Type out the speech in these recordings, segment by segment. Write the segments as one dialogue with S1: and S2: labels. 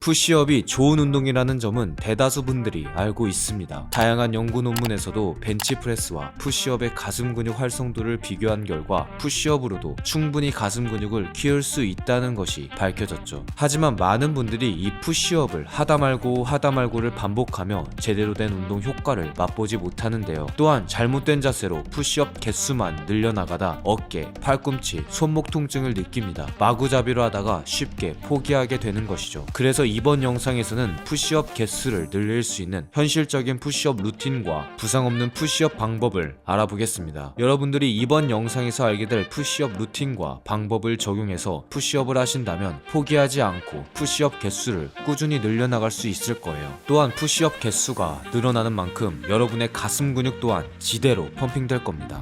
S1: 푸시업이 좋은 운동이라는 점은 대다수 분들이 알고 있습니다. 다양한 연구 논문에서도 벤치프레스와 푸시업의 가슴 근육 활성도를 비교한 결과 푸시업으로도 충분히 가슴 근육을 키울 수 있다는 것이 밝혀졌죠. 하지만 많은 분들이 이 푸시업을 하다 말고를 반복하며 제대로 된 운동 효과를 맛보지 못하는데요. 또한 잘못된 자세로 푸시업 개수만 늘려나가다 어깨, 팔꿈치, 손목 통증을 느낍니다. 마구잡이로 하다가 쉽게 포기하게 되는 것이죠. 그래서 이번 영상에서는 푸시업 개수를 늘릴 수 있는 현실적인 푸시업 루틴과 부상 없는 푸시업 방법을 알아보겠습니다. 여러분들이 이번 영상에서 알게 될 푸시업 루틴과 방법을 적용해서 푸시업을 하신다면 포기하지 않고 푸시업 개수를 꾸준히 늘려나갈 수 있을 거예요. 또한 푸시업 개수가 늘어나는 만큼 여러분의 가슴 근육 또한 지대로 펌핑될 겁니다.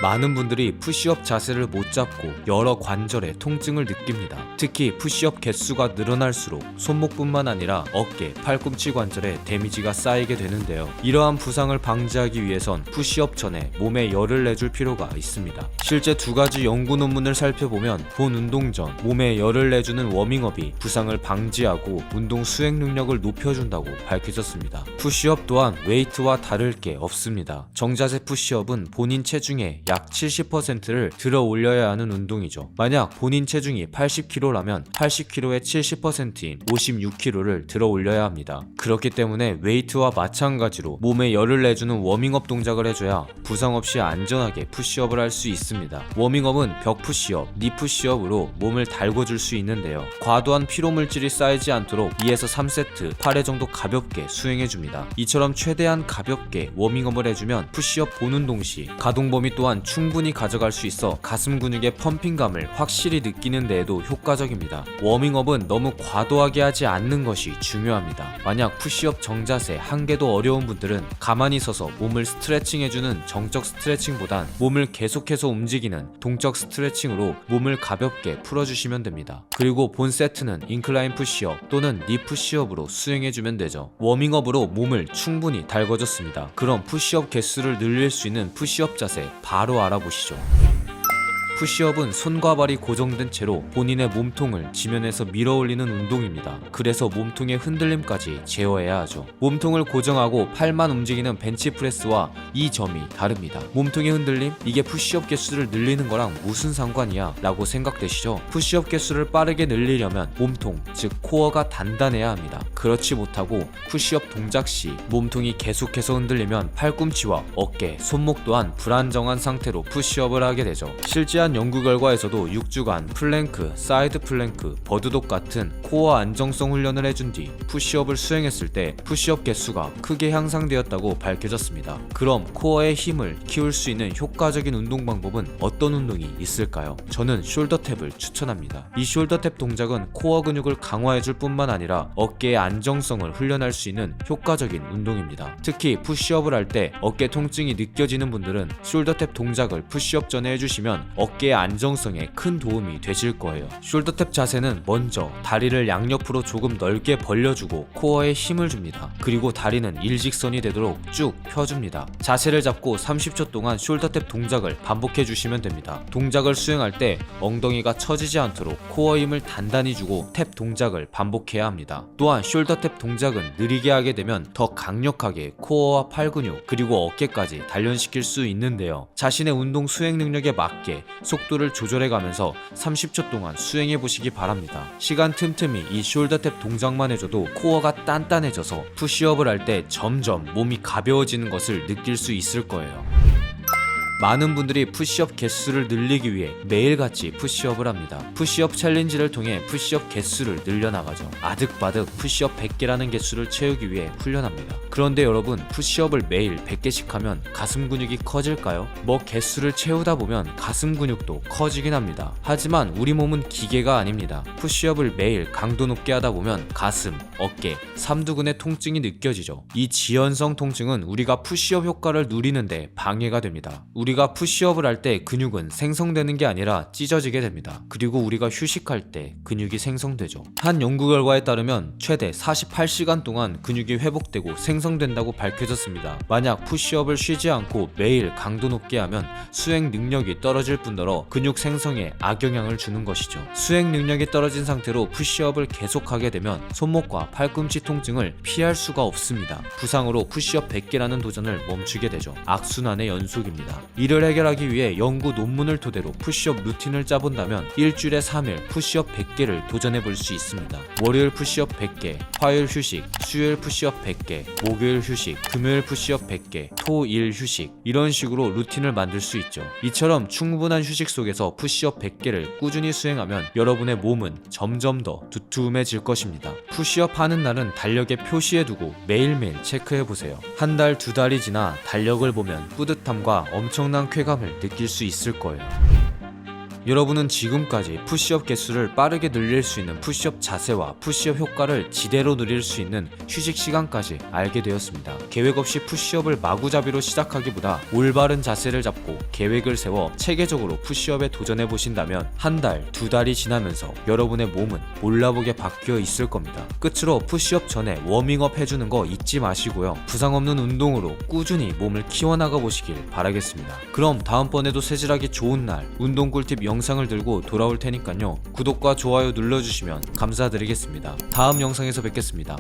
S1: 많은 분들이 푸시업 자세를 못 잡고 여러 관절에 통증을 느낍니다. 특히 푸시업 개수가 늘어날수록 손목뿐만 아니라 어깨, 팔꿈치 관절에 데미지가 쌓이게 되는데요. 이러한 부상을 방지하기 위해선 푸시업 전에 몸에 열을 내줄 필요가 있습니다. 실제 두 가지 연구 논문을 살펴보면 본 운동 전 몸에 열을 내주는 워밍업이 부상을 방지하고 운동 수행 능력을 높여준다고 밝혀졌습니다. 푸시업 또한 웨이트와 다를 게 없습니다. 정자세 푸시업은 본인 체중의 약 70%를 들어 올려야 하는 운동이죠. 만약 본인 체중이 80kg라면 80kg의 70%인 56kg를 들어 올려야 합니다. 그렇기 때문에 웨이트와 마찬가지로 몸에 열을 내주는 워밍업 동작을 해줘야 부상 없이 안전하게 푸시업을 할 수 있습니다. 워밍업은 벽 푸시업, 니 푸시업으로 몸을 달궈줄 수 있는데요. 과도한 피로물질이 쌓이지 않도록 2에서 3세트 8회 정도 가볍게 수행해줍니다. 이처럼 최대한 가볍게 워밍업을 해주면 푸시업 보는 동시 가동 범위 또한 충분히 가져갈 수 있어 가슴 근육의 펌핑감을 확실히 느끼는 데에도 효과적입니다. 워밍업은 너무 과도하게 하지 않는 것이 중요합니다. 만약 푸시업 정자세 한 개도 어려운 분들은 가만히 서서 몸을 스트레칭해주는 정적 스트레칭보단 몸을 계속해서 움직이는 동적 스트레칭으로 몸을 가볍게 풀어주시면 됩니다. 그리고 본 세트는 인클라인 푸시업 또는 니 푸시업으로 수행해주면 되죠. 워밍업으로 몸을 충분히 달궈줬습니다. 그럼 푸시업 개수를 늘릴 수 있는 푸시업 자세 바로 알아보시죠. 푸시업은 손과 발이 고정된 채로 본인의 몸통을 지면에서 밀어 올리는 운동입니다. 그래서 몸통의 흔들림까지 제어해야 하죠. 몸통을 고정하고 팔만 움직이는 벤치프레스와 이 점이 다릅니다. 몸통의 흔들림? 이게 푸시업 개수를 늘리는 거랑 무슨 상관이야? 라고 생각되시죠? 푸시업 개수를 빠르게 늘리려면 몸통, 즉 코어가 단단해야 합니다. 그렇지 못하고 푸시업 동작 시 몸통이 계속해서 흔들리면 팔꿈치와 어깨, 손목 또한 불안정한 상태로 푸시업을 하게 되죠. 실제한 연구 결과에서도 6주간 플랭크, 사이드 플랭크, 버드독 같은 코어 안정성 훈련을 해준 뒤 푸시업을 수행했을 때 푸시업 개수가 크게 향상되었다고 밝혀졌습니다. 그럼 코어의 힘을 키울 수 있는 효과적인 운동 방법은 어떤 운동이 있을까요? 저는 숄더탭을 추천합니다. 이 숄더탭 동작은 코어 근육을 강화해줄 뿐만 아니라 어깨의 안정성을 훈련할 수 있는 효과적인 운동입니다. 특히 푸시업을 할 때 어깨 통증이 느껴지는 분들은 숄더탭 동작을 푸시업 전에 해주시면 어깨의 안정성에 큰 도움이 되실 거예요. 숄더탭 자세는 먼저 다리를 양옆으로 조금 넓게 벌려주고 코어에 힘을 줍니다. 그리고 다리는 일직선이 되도록 쭉 펴줍니다. 자세를 잡고 30초 동안 숄더탭 동작을 반복해 주시면 됩니다. 동작을 수행할 때 엉덩이가 처지지 않도록 코어 힘을 단단히 주고 탭 동작을 반복해야 합니다. 또한 숄더탭 동작은 느리게 하게 되면 더 강력하게 코어와 팔 근육 그리고 어깨까지 단련시킬 수 있는데요. 자신의 운동 수행 능력에 맞게 속도를 조절해가면서 30초 동안 수행해 보시기 바랍니다. 시간 틈틈이 이 숄더탭 동작만 해줘도 코어가 단단해져서 푸시업을 할 때 점점 몸이 가벼워지는 것을 느낄 수 있을 거예요. 많은 분들이 푸시업 개수를 늘리기 위해 매일같이 푸시업을 합니다. 푸시업 챌린지를 통해 푸시업 개수를 늘려나가죠. 아득바득 푸시업 100개라는 개수를 채우기 위해 훈련합니다. 그런데 여러분, 푸시업을 매일 100개씩 하면 가슴 근육이 커질까요? 뭐 개수를 채우다 보면 가슴 근육도 커지긴 합니다. 하지만 우리 몸은 기계가 아닙니다. 푸시업을 매일 강도 높게 하다 보면 가슴, 어깨, 삼두근의 통증이 느껴지죠. 이 지연성 통증은 우리가 푸시업 효과를 누리는데 방해가 됩니다. 우리 우리가 푸시업을 할 때 근육은 생성되는 게 아니라 찢어지게 됩니다. 그리고 우리가 휴식할 때 근육이 생성되죠. 한 연구 결과에 따르면 최대 48시간 동안 근육이 회복되고 생성된다고 밝혀졌습니다. 만약 푸시업을 쉬지 않고 매일 강도 높게 하면 수행 능력이 떨어질 뿐더러 근육 생성에 악영향을 주는 것이죠. 수행 능력이 떨어진 상태로 푸시업을 계속하게 되면 손목과 팔꿈치 통증을 피할 수가 없습니다. 부상으로 푸시업 100개라는 도전을 멈추게 되죠. 악순환의 연속입니다. 이를 해결하기 위해 연구 논문을 토대로 푸시업 루틴을 짜본다면 일주일에 3일 푸시업 100개를 도전해 볼 수 있습니다. 월요일 푸시업 100개, 화요일 휴식, 수요일 푸시업 100개, 목요일 휴식, 금요일 푸시업 100개, 토일 휴식, 이런 식으로 루틴을 만들 수 있죠. 이처럼 충분한 휴식 속에서 푸시업 100개를 꾸준히 수행하면 여러분의 몸은 점점 더 두툼해질 것입니다. 푸시업 하는 날은 달력에 표시해두고 매일매일 체크해보세요. 한 달, 두 달이 지나 달력을 보면 뿌듯함과 엄청난 쾌감을 느낄 수 있을 거예요. 여러분은 지금까지 푸시업 개수를 빠르게 늘릴 수 있는 푸시업 자세와 푸시업 효과를 지대로 누릴 수 있는 휴식 시간까지 알게 되었습니다. 계획 없이 푸시업을 마구잡이로 시작하기보다 올바른 자세를 잡고 계획을 세워 체계적으로 푸시업에 도전해 보신다면 한 달, 두 달이 지나면서 여러분의 몸은 몰라보게 바뀌어 있을 겁니다. 끝으로 푸시업 전에 워밍업 해주는 거 잊지 마시고요. 부상 없는 운동으로 꾸준히 몸을 키워나가 보시길 바라겠습니다. 그럼 다음번에도 새질하기 좋은 날 운동 꿀팁 영상을 들고 돌아올 테니까요. 구독과 좋아요 눌러주시면 감사드리겠습니다. 다음 영상에서 뵙겠습니다.